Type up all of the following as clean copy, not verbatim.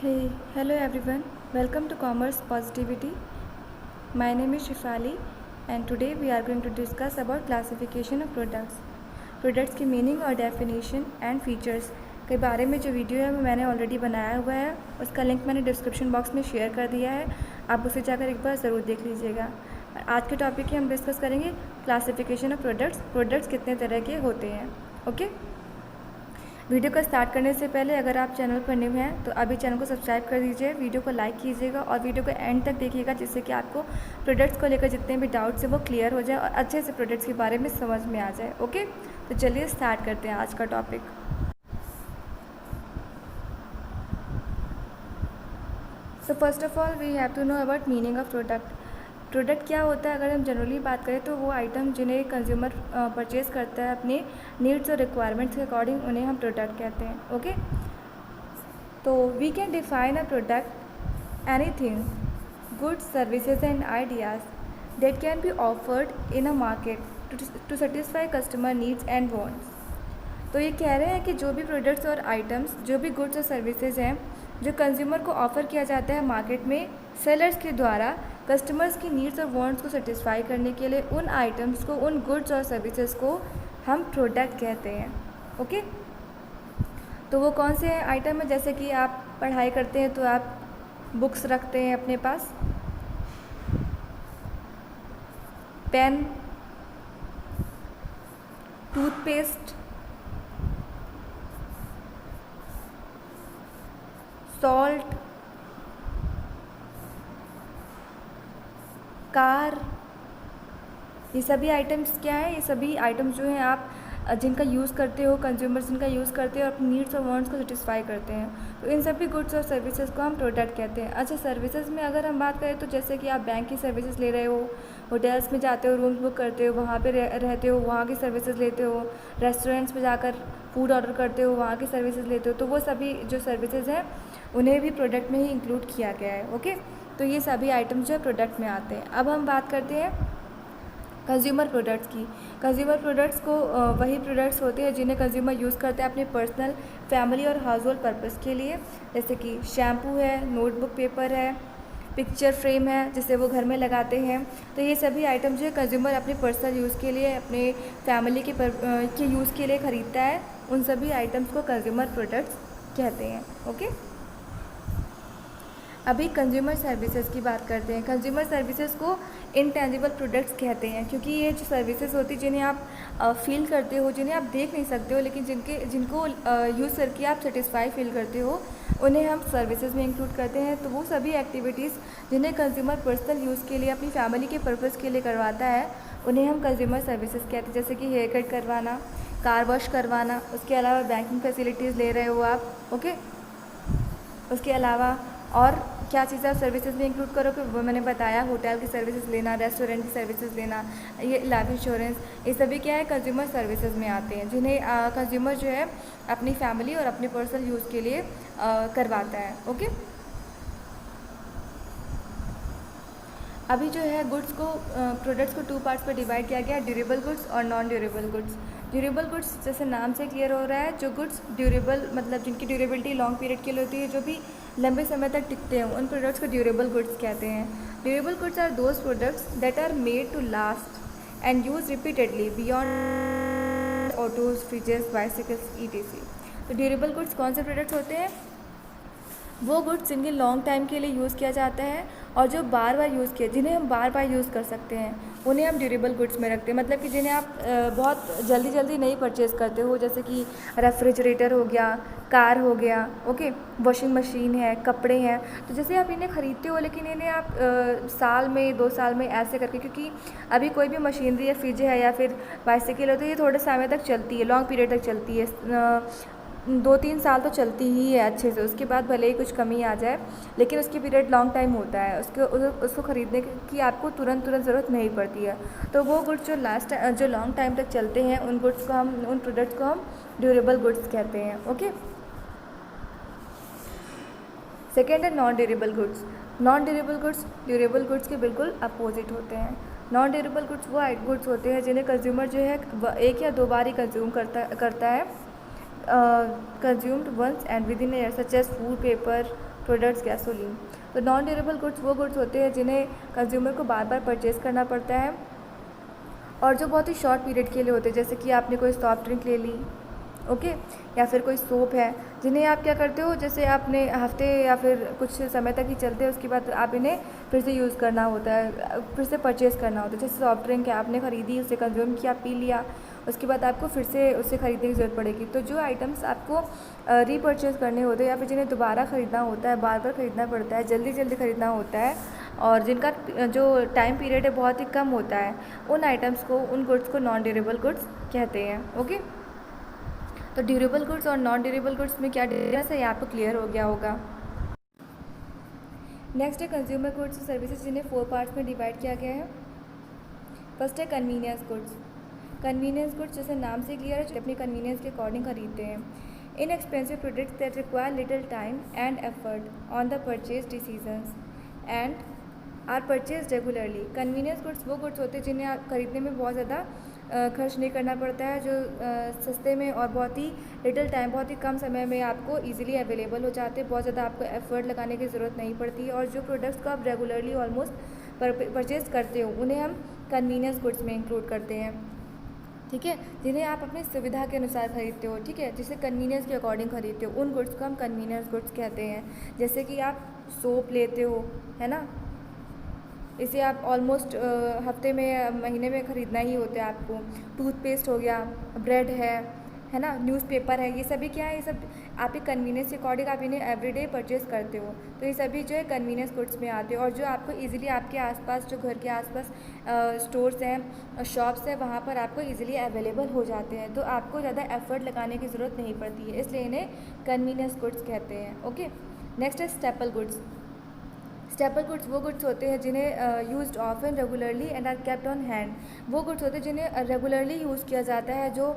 Hey, hello everyone. Welcome to Commerce Positivity. My name is Shifali and today we are going to discuss about classification of products. Products की meaning और definition and features के बारे में जो video है वो मैंने already बनाया हुआ है। उसका लिंक मैंने डिस्क्रिप्शन बॉक्स में शेयर कर दिया है, आप उसे जाकर एक बार ज़रूर देख लीजिएगा। आज के टॉपिक की हम डिस्कस करेंगे क्लासिफिकेशन ऑफ प्रोडक्ट्स कितने तरह के होते हैं। ओके, वीडियो को स्टार्ट करने से पहले अगर आप चैनल पर न्यू हैं तो अभी चैनल को सब्सक्राइब कर दीजिए, वीडियो को लाइक कीजिएगा और वीडियो को एंड तक देखिएगा, जिससे कि आपको प्रोडक्ट्स को लेकर जितने भी डाउट्स हैं वो क्लियर हो जाए और अच्छे से प्रोडक्ट्स के बारे में समझ में आ जाए। ओके, तो चलिए स्टार्ट करते हैं आज का topic. So first of all we have to know about meaning of product क्या होता है। अगर हम जनरली बात करें तो वो आइटम जिन्हें कंज्यूमर परचेज़ करता है अपने नीड्स और रिक्वायरमेंट्स के अकॉर्डिंग, उन्हें हम प्रोडक्ट कहते हैं। ओके, तो we can define a product anything, goods, services and ideas that can be offered in a market to satisfy customer needs and wants. तो ये कह रहे हैं कि जो भी प्रोडक्ट्स और आइटम्स, जो भी गुड्स और सर्विसेज हैं जो कंज्यूमर को ऑफ़र किया जाता है मार्केट में सेलर्स के द्वारा कस्टमर्स की नीड्स और वांट्स को सेटिस्फाई करने के लिए, उन आइटम्स को, उन गुड्स और सर्विसेज को हम प्रोडक्ट कहते हैं। ओके, तो वो कौन से आइटम है? जैसे कि आप पढ़ाई करते हैं तो आप बुक्स रखते हैं अपने पास, पेन, टूथपेस्ट, सॉल्ट, कार, ये सभी आइटम्स क्या है? ये सभी आइटम्स जो हैं आप जिनका यूज़ करते हो, कंज्यूमर्स जिनका यूज़ करते हो और अपनी नीड्स और वांट्स को सेटिस्फाई करते हैं, तो इन सभी गुड्स और सर्विसेज को हम प्रोडक्ट कहते हैं। अच्छा, सर्विसेज में अगर हम बात करें तो जैसे कि आप बैंक की सर्विसेज ले रहे हो, होटल्स में जाते हो, रूम्स बुक करते हो, वहाँ पे रहते हो, वहाँ की सर्विसेज लेते हो, रेस्टोरेंट्स में जाकर फूड ऑर्डर करते हो, वहाँ की सर्विसेज लेते हो, तो वो सभी जो सर्विसेज हैं उन्हें भी प्रोडक्ट में ही इंक्लूड किया गया है। ओके, तो ये सभी आइटम्स जो है प्रोडक्ट में आते हैं। अब हम बात करते हैं कंज्यूमर प्रोडक्ट्स की। कंज्यूमर प्रोडक्ट्स को वही प्रोडक्ट्स होते हैं जिन्हें कंज्यूमर यूज़ करते हैं अपने पर्सनल, फैमिली और हाउस होल्ड पर्पज़ के लिए। जैसे कि शैम्पू है, नोटबुक पेपर है, पिक्चर फ्रेम है जिसे वो घर में लगाते हैं। तो ये सभी आइटम जो है कंज्यूमर अपने पर्सनल यूज़ के लिए, अपने फैमिली के यूज़ के लिए ख़रीदता है। उन सभी आइटम्स को कंज्यूमर प्रोडक्ट्स कहते हैं। ओके, अभी कंज्यूमर सर्विसेज की बात करते हैं। कंज्यूमर सर्विसेज को इनटेंजिबल प्रोडक्ट्स कहते हैं, क्योंकि ये जो सर्विसेज होती है जिन्हें आप फील करते हो, जिन्हें आप देख नहीं सकते हो, लेकिन जिनको यूज़ करके आप सेटिस्फाई फील करते हो, उन्हें हम सर्विसेज में इंक्लूड करते हैं। तो वो सभी एक्टिविटीज़ जिन्हें कंज्यूमर पर्सनल यूज़ के लिए, अपनी फैमिली के पर्पज़ के लिए करवाता है, उन्हें हम कंज्यूमर सर्विसेज कहते हैं। जैसे कि हेयर कट करवाना, कार वॉश करवाना, उसके अलावा बैंकिंग फैसिलिटीज़ ले रहे हो आप। ओके, उसके अलावा और क्या चीज़ें आप सर्विसेज में इंक्लूड करोगे वो मैंने बताया, होटल की सर्विसेज लेना, रेस्टोरेंट की सर्विसेज लेना, ये लाइफ इंश्योरेंस, ये सभी क्या है कंज्यूमर सर्विसेज में आते हैं, जिन्हें कंज्यूमर जो है अपनी फैमिली और अपने पर्सनल यूज़ के लिए करवाता है। ओके, अभी जो है गुड्स को, प्रोडक्ट्स को 2 पार्ट्स पर डिवाइड किया गया है, ड्यूरेबल गुड्स और non durable goods. Durable goods जैसे नाम से क्लियर हो रहा है, जो गुड्स ड्यूरेबल मतलब जिनकी ड्यूरेबिलिटी लॉन्ग पीरियड के लिए होती है, जो भी लंबे समय तक टिकते हैं, उन प्रोडक्ट्स को ड्यूरेबल गुड्स कहते हैं। Durable goods are those products that are made to last and use repeatedly beyond autos, fridges, bicycles, etc. तो ड्यूरेबल गुड्स कौन से प्रोडक्ट्स होते हैं? वो गुड्स जिनके लॉन्ग टाइम के लिए यूज़ किया जाता है और जो बार बार यूज़ किए, जिन्हें हम बार बार यूज़ कर सकते हैं, उन्हें हम ड्यूरेबल गुड्स में रखते हैं। मतलब कि जिन्हें आप बहुत जल्दी जल्दी नहीं परचेज़ करते हो, जैसे कि रेफ्रिजरेटर हो गया, कार हो गया, ओके, वॉशिंग मशीन है, कपड़े हैं। तो जैसे आप इन्हें ख़रीदते हो, लेकिन इन्हें आप साल में, 2 साल में ऐसे करके, क्योंकि अभी कोई भी मशीनरी या फ्रिज है या फिर बाइसिकल हो तो ये थोड़े समय तक चलती है, लॉन्ग पीरियड तक चलती है, 2-3 साल तो चलती ही है अच्छे से। उसके बाद भले ही कुछ कमी आ जाए, लेकिन उसकी पीरियड लॉन्ग टाइम होता है, उसको ख़रीदने की आपको तुरंत ज़रूरत नहीं पड़ती है। तो वो गुड्स जो लॉन्ग टाइम तक चलते हैं, उन प्रोडक्ट्स को हम ड्यूरेबल गुड्स कहते हैं। ओके, सेकेंड है non durable goods. Non durable goods durable goods के बिल्कुल अपोजिट होते हैं। नॉन ड्यूरेबल गुड्स वो गुड्स होते हैं जिन्हें कंज्यूमर जो है 1 या 2 बार ही कंज्यूम करता है, consumed once and within a year, such as food, paper, products gasoline. तो नॉन ड्यूरेबल गुड्स वो गुड्स होते हैं जिन्हें कंज्यूमर को बार बार परचेज़ करना पड़ता है और जो बहुत ही शॉर्ट पीरियड के लिए होते हैं, जैसे कि आपने कोई सॉफ्ट ड्रिंक ले ली, ओके, या फिर कोई सोप है, जिन्हें आप क्या करते हो, जैसे आपने हफ्ते या फिर कुछ समय तक ही चलते हैं, उसके बाद आप इन्हें फिर से यूज़ करना होता है, फिर से परचेज़ करना होता है। जैसे सॉफ्ट ड्रिंक है, आपने ख़रीदी, उसे कंज्यूम किया, पी लिया, उसके बाद आपको फिर से उसे ख़रीदने की ज़रूरत पड़ेगी। तो जो आइटम्स आपको रीपर्चेज़ करने होते हैं या फिर जिन्हें दोबारा ख़रीदना होता है, बार बार ख़रीदना पड़ता है, जल्दी जल्दी ख़रीदना होता है और जिनका जो टाइम पीरियड है बहुत ही कम होता है, उन आइटम्स को, उन गुड्स को नॉन ड्यूरेबल गुड्स कहते हैं। ओके, तो ड्यूरेबल गुड्स और नॉन ड्यूरेबल गुड्स में क्या डिफरेंस है ये आपको क्लियर हो गया होगा। नेक्स्ट है कंज्यूमर गुड्स और सर्विसेज, जिन्हें 4 पार्ट्स में डिवाइड किया गया है। फर्स्ट है कन्वीनियंस गुड्स। कन्वीनियंस गुड्स जैसे नाम से क्लियर है, जो अपनी कन्वीनियंस के अकॉर्डिंग खरीदते हैं। Inexpensive products that require little time and effort on the purchase decisions and are purchase regularly. Convenience goods वो गुड्स होते हैं जिन्हें आप खरीदने में बहुत ज़्यादा खर्च नहीं करना पड़ता है, जो सस्ते में और बहुत ही लिटिल टाइम, बहुत ही कम समय में आपको इजीली अवेलेबल हो जाते हैं, बहुत ज़्यादा आपको एफर्ट लगाने की ज़रूरत नहीं पड़ती है। और जो प्रोडक्ट्स को आप रेगुलरली ऑलमोस्ट परचेज करते हो, उन्हें हम कन्वीनियंस गुड्स में इंक्लूड करते हैं, ठीक है, जिन्हें आप अपनी सुविधा के अनुसार खरीदते हो, ठीक है, जिसे कन्वीनियंस के अकॉर्डिंग खरीदते हो, उन गुड्स को हम कन्वीनियंस गुड्स कहते हैं। जैसे कि आप सोप लेते हो, है ना, इसे आप ऑलमोस्ट हफ्ते में, महीने में ख़रीदना ही होता है आपको। टूथपेस्ट हो गया, ब्रेड है ना, न्यूज़पेपर है, ये सभी क्या है, ये सब आपके कन्वीनियंस के अकॉर्डिंग आप इन्हें एवरीडे परचेज़ करते हो, तो ये सभी जो है कन्वीनियंस गुड्स में आते हैं। और जो आपको इजीली आपके आसपास, जो घर के आसपास स्टोर्स हैं, शॉप्स हैं, वहाँ पर आपको इजीली अवेलेबल हो जाते हैं, तो आपको ज़्यादा एफर्ट लगाने की ज़रूरत नहीं पड़ती है, इसलिए इन्हें कन्वीनियंस गुड्स कहते हैं। ओके, नेक्स्ट है स्टेपल गुड्स। स्टेपल गुड्स वो गुड्स होते हैं जिन्हें used often regularly and are kept on hand. वो गुड्स होते हैं जिन्हें रेगुलरली यूज़ किया जाता है, जो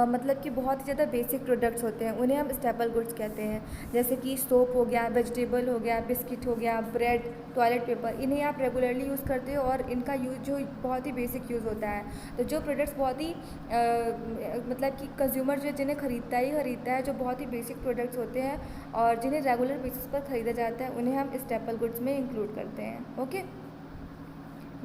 मतलब कि बहुत ही ज़्यादा बेसिक प्रोडक्ट्स होते हैं, उन्हें हम स्टेपल गुड्स कहते हैं। जैसे कि सोप हो गया, वेजिटेबल हो गया, बिस्किट हो गया, ब्रेड, टॉयलेट पेपर, इन्हें आप रेगुलरली यूज़ करते हो और इनका यूज़ जो बहुत ही बेसिक यूज़ होता है। तो जो प्रोडक्ट्स बहुत ही मतलब कि कंज्यूमर जो जिन्हें ख़रीदता है, जो बहुत ही बेसिक प्रोडक्ट्स होते हैं और जिन्हें रेगुलर बेसिस पर ख़रीदा जाता है, उन्हें हम स्टेपल गुड्स में इंक्लूड करते हैं। ओके,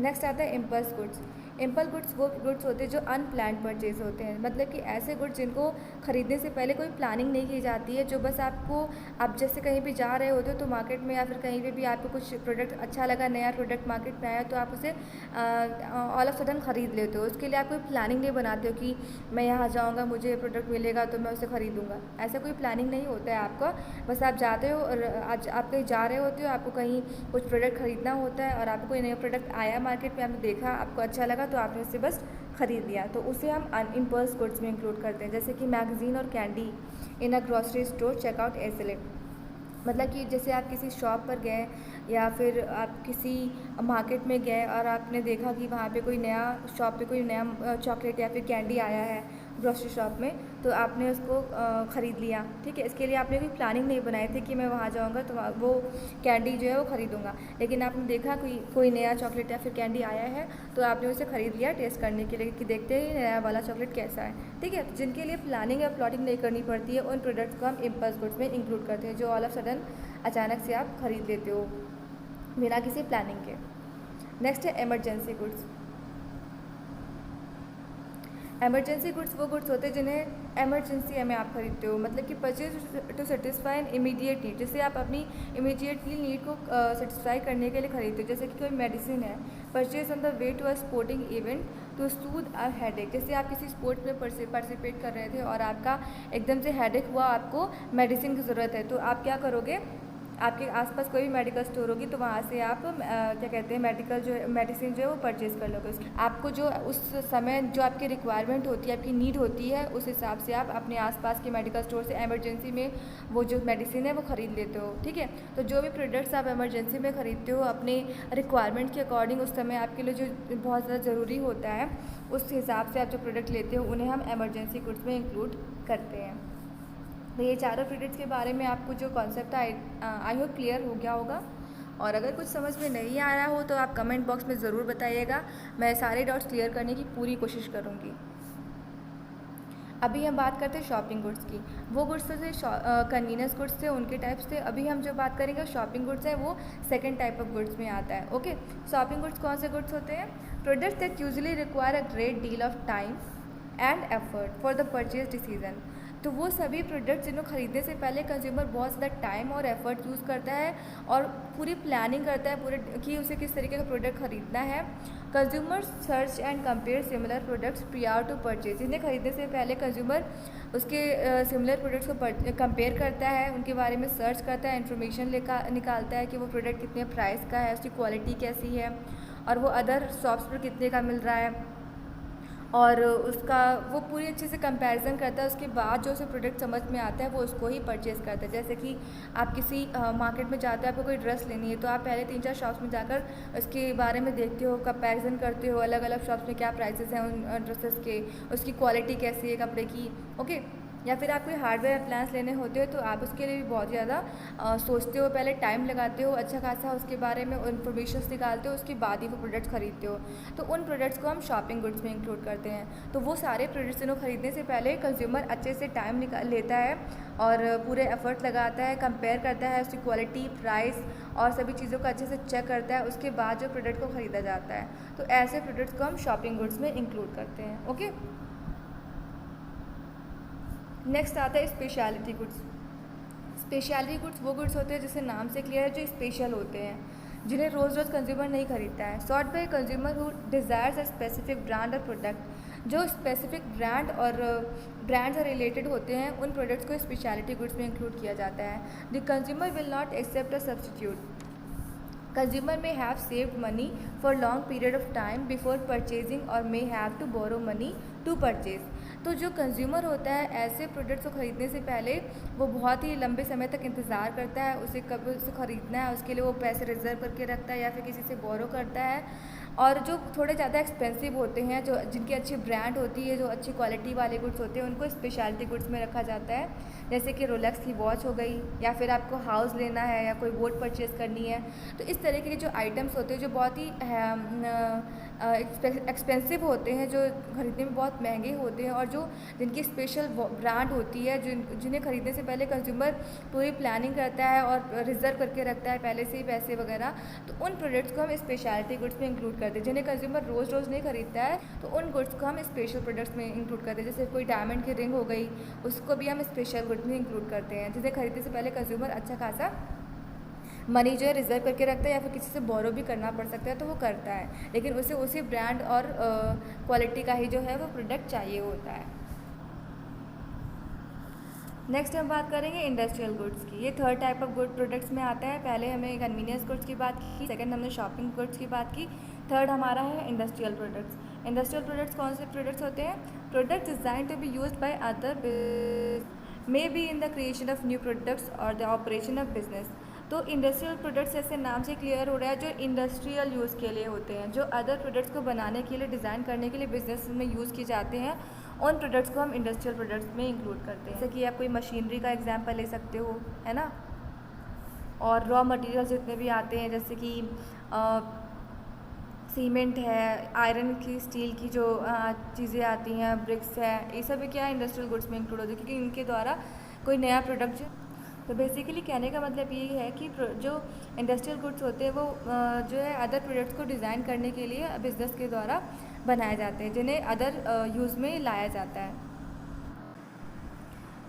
नेक्स्ट आता है इम्पल्स गुड्स। इम्पल्स गुड्स वो गुड्स होते हैं जो अनप्लान्ड परचेज होते हैं, मतलब कि ऐसे गुड्स जिनको खरीदने से पहले कोई प्लानिंग नहीं की जाती है, जो बस आपको, आप जैसे कहीं भी जा रहे होते हो तो मार्केट में या फिर कहीं पे भी आपको कुछ प्रोडक्ट अच्छा लगा, नया प्रोडक्ट मार्केट में आया, तो आप उसे ऑल ऑफ सडन ख़रीद लेते हो। उसके लिए आप कोई प्लानिंग नहीं बनाते हो कि मैं यहाँ जाऊँगा, मुझे ये प्रोडक्ट मिलेगा तो मैं उसे ख़रीदूँगा, ऐसा कोई प्लानिंग नहीं होता है आपका। बस आप जाते हो और आज आप कहीं जा रहे होते हो, आपको कहीं कुछ प्रोडक्ट ख़रीदना होता है और आपको कोई नया प्रोडक्ट आया मार्केट में, आपने देखा, आपको अच्छा लगा, तो आपने उसे बस ख़रीद लिया, तो उसे हम इम्पल्स गुड्स में इंक्लूड करते हैं। जैसे कि मैगज़ीन और candy in a grocery store checkout as select, मतलब कि जैसे आप किसी शॉप पर गए या फिर आप किसी मार्केट में गए और आपने देखा कि वहाँ पे कोई नया, शॉप पे कोई नया चॉकलेट या फिर कैंडी आया है ग्रोसरी शॉप में, तो आपने उसको ख़रीद लिया, ठीक है। इसके लिए आपने कोई प्लानिंग नहीं बनाई थी कि मैं वहाँ जाऊँगा तो वो कैंडी जो है वो ख़रीदूँगा, लेकिन आपने देखा कोई नया चॉकलेट या फिर कैंडी आया है, तो आपने उसे ख़रीद लिया टेस्ट करने के लिए कि देखते हैं नया वाला चॉकलेट कैसा है, ठीक है। तो जिनके लिए प्लानिंग या प्लॉटिंग नहीं करनी पड़ती है, उन प्रोडक्ट्स को हम इम्पल्स गुड्स में इंक्लूड करते हैं, जो ऑल ऑफ सडन अचानक से आप ख़रीद लेते हो बिना किसी प्लानिंग के। नेक्स्ट है इमरजेंसी गुड्स। एमरजेंसी गुड्स वो गुड्स होते हैं जिन्हें एमरजेंसी में आप खरीदते हो, मतलब कि purchase to satisfy an immediate need, जिससे आप अपनी इमीडिएटली नीड को सेटिस्फाई करने के लिए खरीदते हो। जैसे कि कोई मेडिसिन है, purchase on the way to a sporting event to soothe a headache, जैसे आप किसी स्पोर्ट्स में पार्टिसिपेट कर रहे थे और आपका एकदम से हेडेक हुआ, आपको मेडिसिन की ज़रूरत है, तो आप क्या करोगे, आपके आसपास कोई भी मेडिकल स्टोर होगी तो वहाँ से आप क्या कहते हैं मेडिसिन जो है वो परचेज़ कर लोगे। आपको जो उस समय जो आपकी रिक्वायरमेंट होती है, आपकी नीड होती है, उस हिसाब से आप अपने आसपास के मेडिकल स्टोर से एमरजेंसी में वो जो मेडिसिन है वो ख़रीद लेते हो, ठीक है। तो जो भी प्रोडक्ट्स आप एमरजेंसी में ख़रीदते हो अपने रिक्वायरमेंट के अकॉर्डिंग, उस समय आपके लिए जो बहुत ज़्यादा ज़रूरी होता है, उस हिसाब से आप जो प्रोडक्ट लेते हो उन्हें हम एमरजेंसी गुड्स में इंक्लूड करते हैं। तो ये चारों प्रोडक्ट्स के बारे में आपको जो कॉन्सेप्ट आई होप क्लियर हो गया होगा, और अगर कुछ समझ में नहीं आ रहा हो तो आप कमेंट बॉक्स में ज़रूर बताइएगा, मैं सारे डाउट्स क्लियर करने की पूरी कोशिश करूँगी। अभी हम बात करते हैं शॉपिंग गुड्स की। वो गुड्स तो थे कन्वीनियंस गुड्स थे, उनके टाइप्स थे। अभी हम जो बात करेंगे शॉपिंग गुड्स है, वो सेकंड टाइप ऑफ गुड्स में आता है। ओके, शॉपिंग गुड्स कौन से गुड्स होते हैं? Products that usually require a great deal of time and effort for the purchase decision. तो वो सभी प्रोडक्ट्स जिन्हों खरीदने से पहले कंज्यूमर बहुत ज़्यादा टाइम और एफर्ट यूज़ करता है और पूरी प्लानिंग करता है पूरे कि उसे किस तरीके का प्रोडक्ट खरीदना है। Consumer search and compare similar products prior to purchase. इन्हें खरीदने से पहले कंज्यूमर उसके सिमिलर प्रोडक्ट्स को कंपेयर करता है, उनके बारे में सर्च करता है, इन्फॉर्मेशन निकालता है कि वो प्रोडक्ट कितने प्राइस का है, उसकी क्वालिटी कैसी है और वो अदर शॉप्स पर कितने का मिल रहा है, और उसका वो पूरी अच्छे से कंपैरिजन करता है। उसके बाद जो उसे प्रोडक्ट समझ में आता है वो उसको ही परचेज़ करता है। जैसे कि आप किसी मार्केट में जाते हो, आपको कोई ड्रेस लेनी है, तो आप पहले 3-4 शॉप्स में जाकर उसके बारे में देखते हो, कंपैरिजन करते हो, अलग अलग शॉप्स में क्या प्राइसेस हैं उन ड्रेसेस के, उसकी क्वालिटी कैसी है कपड़े की। ओके, या फिर आप कोई हार्डवेयर अप्लायंस लेने होते हो तो आप उसके लिए भी बहुत ज़्यादा सोचते हो, पहले टाइम लगाते हो, अच्छा खासा उसके बारे में इन्फॉर्मेशन निकालते हो, उसके बाद ही वो प्रोडक्ट्स खरीदते हो। तो उन प्रोडक्ट्स को हम शॉपिंग गुड्स में इंक्लूड करते हैं। तो वो सारे प्रोडक्ट्स जिन्होंने खरीदने से पहले कंज्यूमर अच्छे से टाइम निकाल लेता है और पूरे एफर्ट लगाता है, कंपेयर करता है, उसकी क्वालिटी, प्राइस और सभी चीज़ों को अच्छे से चेक करता है, उसके बाद जो प्रोडक्ट को ख़रीदा जाता है। तो ऐसे प्रोडक्ट्स को हम शॉपिंग गुड्स में इंक्लूड करते हैं। ओके, नेक्स्ट आता है स्पेशलिटी गुड्स। स्पेशलिटी गुड्स वो गुड्स होते हैं जिससे नाम से क्लियर है, जो स्पेशल होते हैं, जिन्हें रोज़ रोज़ कंज्यूमर नहीं खरीदता है। Sort by consumer who desires a specific brand और प्रोडक्ट। जो स्पेसिफिक ब्रांड और ब्रांड से रिलेटेड होते हैं, उन प्रोडक्ट्स को स्पेशलिटी गुड्स में इंक्लूड किया जाता है। The consumer will not accept a substitute. Consumer may have saved money for long period of time before purchasing or may have to borrow money to purchase। तो जो consumer होता है ऐसे products को ख़रीदने से पहले वो बहुत ही लंबे समय तक इंतज़ार करता है, उसे कब उसे ख़रीदना है उसके लिए वो पैसे रिजर्व करके रखता है या फिर किसी से बोरो करता है। और जो थोड़े ज़्यादा एक्सपेंसिव होते हैं, जो जिनकी अच्छी ब्रांड होती है, जो अच्छी क्वालिटी वाले गुड्स होते हैं, उनको स्पेशलिटी गुड्स में रखा जाता है। जैसे कि रोलेक्स की वॉच हो गई, या फिर आपको हाउस लेना है या कोई बोट परचेज़ करनी है। तो इस तरीके के जो आइटम्स होते हैं जो बहुत ही एक्सपेंसिव होते हैं, जो खरीदने में बहुत महंगे होते हैं और जो जिनकी स्पेशल ब्रांड होती है, जिन्हें खरीदने से पहले कंज्यूमर पूरी प्लानिंग करता है और रिजर्व करके रखता है पहले से ही पैसे वगैरह, तो उन प्रोडक्ट्स को हम स्पेशलिटी गुड्स में इंक्लूड करते हैं। जिन्हें कंज्यूमर रोज़ रोज़ नहीं खरीदता है तो उन गुड्स को हम स्पेशल प्रोडक्ट्स में इंक्लूड करते हैं। जैसे कोई डायमंड की रिंग हो गई, उसको भी हम स्पेशल गुड्स में इंक्लूड करते हैं। जिसे खरीदने से पहले कंज्यूमर अच्छा खासा मनी जो है रिजर्व करके रखता है या फिर किसी से बोरो भी करना पड़ सकता है तो वो करता है, लेकिन उसे उसी ब्रांड और क्वालिटी का ही जो है वो प्रोडक्ट चाहिए होता है। नेक्स्ट हम बात करेंगे इंडस्ट्रियल गुड्स की। ये third type of good products में आता है। पहले हमने कन्वीनियंस गुड्स की बात की, सेकंड हमने शॉपिंग गुड्स की बात की, थर्ड हमारा है इंडस्ट्रियल प्रोडक्ट्स। इंडस्ट्रियल प्रोडक्ट्स कौन से प्रोडक्ट्स होते हैं? Products design to be used by other may be in the creation of new products और द ऑपरेशन ऑफ बिजनेस। तो इंडस्ट्रियल प्रोडक्ट्स ऐसे नाम से क्लियर हो रहा है जो इंडस्ट्रियल यूज़ के लिए होते हैं, जो अदर प्रोडक्ट्स को बनाने के लिए, डिज़ाइन करने के लिए बिजनेस में यूज़ किए जाते हैं, उन प्रोडक्ट्स को हम इंडस्ट्रियल प्रोडक्ट्स में इंक्लूड करते हैं। जैसे कि आप कोई मशीनरी का एग्जांपल ले सकते हो, है ना। और रॉ मटेरियल्स जितने भी आते हैं, जैसे कि सीमेंट है, आयरन की, स्टील की जो चीज़ें आती हैं, ब्रिक्स है, ये सब क्या इंडस्ट्रियल गुड्स में इंक्लूड होती है, क्योंकि इनके द्वारा कोई नया प्रोडक्ट तो बेसिकली कहने का मतलब ये है कि जो इंडस्ट्रियल गुड्स होते हैं वो जो है अदर प्रोडक्ट्स को डिज़ाइन करने के लिए बिजनेस के द्वारा बनाए जाते हैं, जिन्हें अदर यूज़ में लाया जाता है।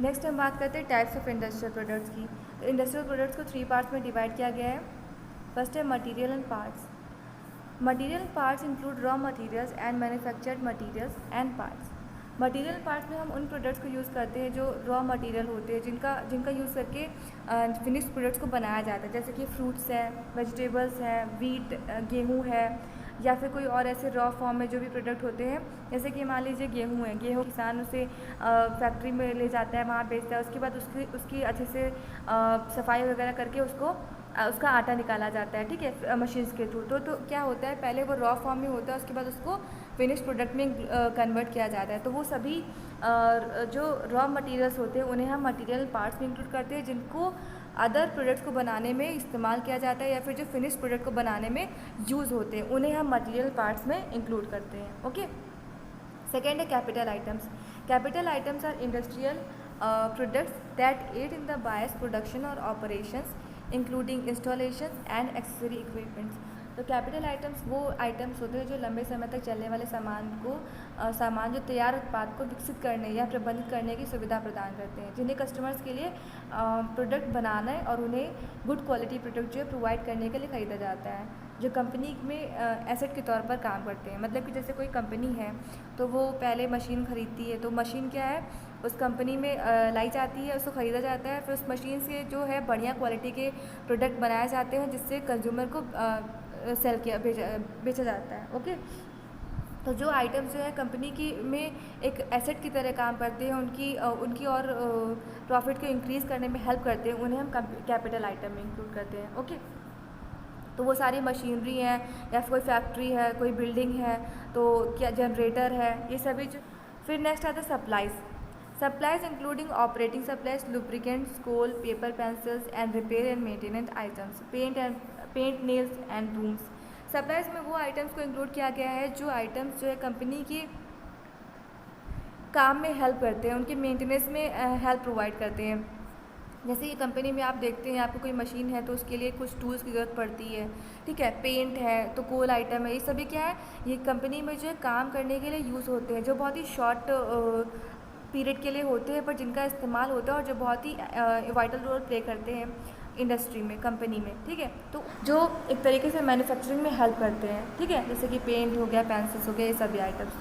नेक्स्ट हम बात करते हैं टाइप्स ऑफ इंडस्ट्रियल प्रोडक्ट्स की। तो इंडस्ट्रियल प्रोडक्ट्स को 3 पार्ट्स में डिवाइड किया गया है। फर्स्ट है material and parts. Material parts include raw materials and manufactured materials and parts. Material parts में हम उन प्रोडक्ट्स को यूज़ करते हैं जो रॉ मटेरियल होते हैं, जिनका यूज़ करके फिनिश्ड प्रोडक्ट्स को बनाया जाता है। जैसे कि फ्रूट्स है, वेजिटेबल्स है, वीट, गेहूँ है, या फिर कोई और ऐसे रॉ फॉर्म में जो भी प्रोडक्ट होते हैं। जैसे कि मान लीजिए गेहूँ है, गेहूँ किसान उसे फैक्ट्री में ले जाता है, वहाँ बेचता है, उसके बाद उसकी अच्छे से सफाई वगैरह करके उसका आटा निकाला जाता है, ठीक है, मशीन्स के थ्रू। तो क्या होता है, पहले वो रॉ फॉर्म में होता है, उसके बाद उसको फिनिश प्रोडक्ट में कन्वर्ट किया जाता है। तो वो सभी जो रॉ मटेरियल्स होते हैं उन्हें हम मटेरियल पार्ट्स में इंक्लूड करते हैं, जिनको अदर प्रोडक्ट्स को बनाने में इस्तेमाल किया जाता है या फिर जो फिनिश प्रोडक्ट को बनाने में यूज़ होते हैं, उन्हें हम मटेरियल पार्ट्स में इंक्लूड करते हैं। ओके, सेकेंड है capital items. Capital items are industrial products that aid in the buyer's production और operations including installation and accessory equipments. तो कैपिटल आइटम्स वो आइटम्स होते हैं जो लंबे समय तक चलने वाले सामान जो तैयार उत्पाद को विकसित करने या प्रबंधित करने की सुविधा प्रदान करते हैं, जिन्हें कस्टमर्स के लिए प्रोडक्ट बनाने और उन्हें गुड क्वालिटी प्रोडक्ट जो है प्रोवाइड करने के लिए ख़रीदा जाता है, जो कंपनी में एसेट के तौर पर काम करते हैं। मतलब कि जैसे कोई कंपनी है तो वो पहले मशीन खरीदती है, तो मशीन क्या है उस कंपनी में लाई जाती है, उसको ख़रीदा जाता है, फिर उस मशीन से जो है बढ़िया क्वालिटी के प्रोडक्ट बनाए जाते हैं जिससे कंज्यूमर को सेल किया बेचा जाता है। ओके, तो जो आइटम्स जो है कंपनी की में एक एसेट की तरह काम करते हैं, उनकी और प्रॉफिट को इंक्रीज़ करने में हेल्प करते हैं, उन्हें हम कैपिटल आइटम में इंक्लूड करते हैं। ओके, तो वो सारी मशीनरी हैं या फिर कोई फैक्ट्री है, कोई बिल्डिंग है, तो क्या जनरेटर है, ये सभी जो। फिर नेक्स्ट आता है supplies including operating supplies, lubricants, coal, paper, pencils and repair and maintenance items, paint, nails and brooms. Supplies में वो आइटम्स को इंक्लूड किया गया है जो आइटम्स जो है कंपनी की काम में हेल्प करते हैं, उनके मेंटेनेंस में हेल्प प्रोवाइड करते हैं। जैसे ये कंपनी में आप देखते हैं आपको कोई मशीन है तो उसके लिए कुछ टूल्स की ज़रूरत पड़ती है, ठीक है, पेंट है तो कोल आइटम है, ये सभी क्या है, ये कंपनी में जो है काम करने के लिए यूज़ होते हैं, जो बहुत ही शॉर्ट पीरियड के लिए होते हैं पर जिनका इस्तेमाल होता है और जो बहुत ही वाइटल रोल प्ले करते हैं इंडस्ट्री में, कंपनी में, ठीक है, तो जो एक तरीके से मैन्युफैक्चरिंग में हेल्प करते हैं, ठीक है, जैसे कि पेंट हो गया, पेंसिल्स हो गया, ये सभी आइटम्स,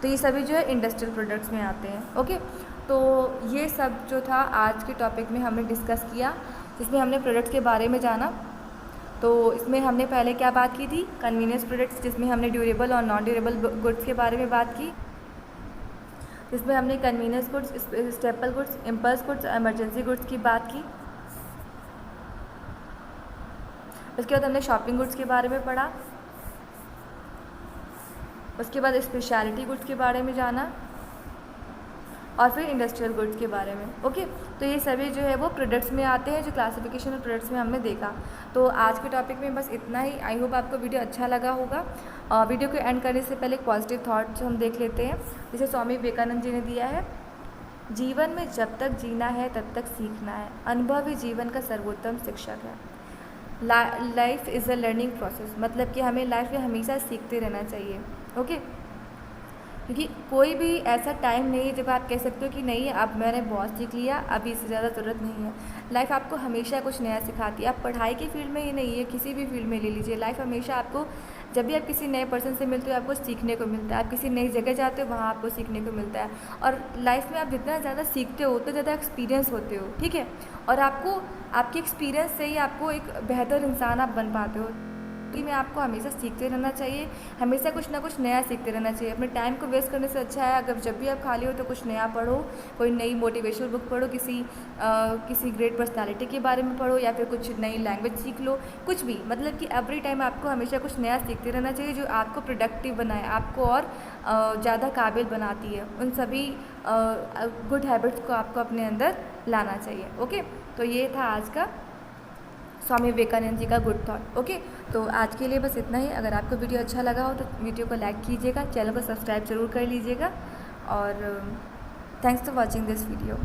तो ये सभी जो है इंडस्ट्रियल प्रोडक्ट्स में आते हैं। ओके, तो ये सब जो था आज के टॉपिक में हमने डिस्कस किया, जिसमें हमने प्रोडक्ट्स के बारे में जाना। तो इसमें हमने पहले क्या बात की थी, कन्वीनियंस प्रोडक्ट्स, जिसमें हमने ड्यूरेबल और नॉन ड्यूरेबल गुड्स के बारे में बात की, जिसमें हमने convenience goods, staple goods, impulse goods, emergency goods की बात की। उसके बाद हमने शॉपिंग गुड्स के बारे में पढ़ा, उसके बाद स्पेशलिटी गुड्स के बारे में जाना और फिर इंडस्ट्रियल गुड्स के बारे में। ओके, तो ये सभी जो है वो प्रोडक्ट्स में आते हैं, जो क्लासिफिकेशन ऑफ प्रोडक्ट्स में हमने देखा। तो आज के टॉपिक में बस इतना ही। आई होप आपको वीडियो अच्छा लगा होगा। वीडियो को एंड करने से पहले एक पॉजिटिव थाट्स हम देख लेते हैं, जैसे स्वामी विवेकानंद जी ने दिया है, जीवन में जब तक जीना है तब तक सीखना है, अनुभव ही जीवन का सर्वोत्तम शिक्षक है। Life is a learning process, मतलब कि हमें लाइफ में हमेशा सीखते रहना चाहिए। ओके, क्योंकि कोई भी ऐसा टाइम नहीं है जब आप कह सकते हो कि नहीं अब मैंने बहुत सीख लिया, अभी इससे ज़्यादा ज़रूरत नहीं है। लाइफ आपको हमेशा कुछ नया सिखाती है। आप पढ़ाई की फील्ड में ही नहीं है, किसी भी फील्ड में ले लीजिए, लाइफ हमेशा आपको, जब भी आप किसी नए पर्सन से मिलते हो आपको सीखने को मिलता है, आप किसी नई जगह जाते हो वहाँ आपको सीखने को मिलता है। और लाइफ में आप जितना ज़्यादा सीखते हो उतना ज़्यादा एक्सपीरियंस होते हो, ठीक है, और आपको आपके एक्सपीरियंस से ही आपको एक बेहतर इंसान आप बन पाते हो। में आपको हमेशा सीखते रहना चाहिए, हमेशा कुछ ना कुछ नया सीखते रहना चाहिए। अपने टाइम को वेस्ट करने से अच्छा है अगर जब भी आप खाली हो तो कुछ नया पढ़ो, कोई नई मोटिवेशनल बुक पढ़ो, किसी ग्रेट पर्सनालिटी के बारे में पढ़ो, या फिर कुछ नई लैंग्वेज सीख लो, कुछ भी, मतलब कि एवरी टाइम आपको हमेशा कुछ नया सीखते रहना चाहिए जो आपको प्रोडक्टिव बनाए, आपको और ज़्यादा काबिल बनाती है। उन सभी गुड हैबिट्स को आपको अपने अंदर लाना चाहिए। ओके, तो ये था आज का स्वामी विवेकानंद जी का गुड थॉट। ओके, तो आज के लिए बस इतना ही। अगर आपको वीडियो अच्छा लगा हो तो वीडियो को लाइक कीजिएगा, चैनल को सब्सक्राइब जरूर कर लीजिएगा, और thanks for watching this video.